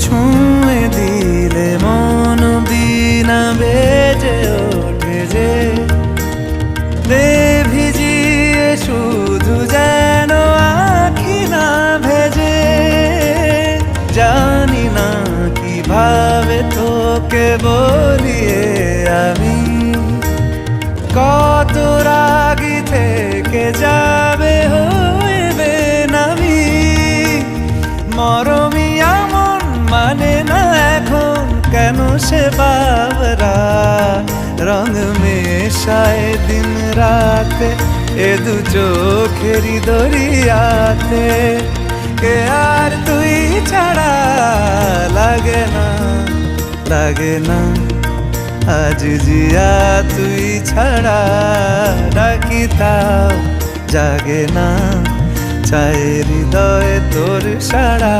ছুঁয়ে দিলে মন বিনা বেজে ওঠে যে দে ভিজিয়ে শুধু যেন আখি না ভেজে। জানি না কিভাবে তোকে বলিয়ে আমি কত রাগি থেকে যাবে হইবে নামি। মরমি এমন মানে না এখন কেন সে বাবরা রং মেশায় দিন রাতে এ দু চোখেরই দরিয়াতে। কে আর তুই ছাড়া লাগে না লাগে না আজ জিয়া তুই ছাড়া ডাকি তাও জাগে না। চায় হৃদয়ে তোর সাড়া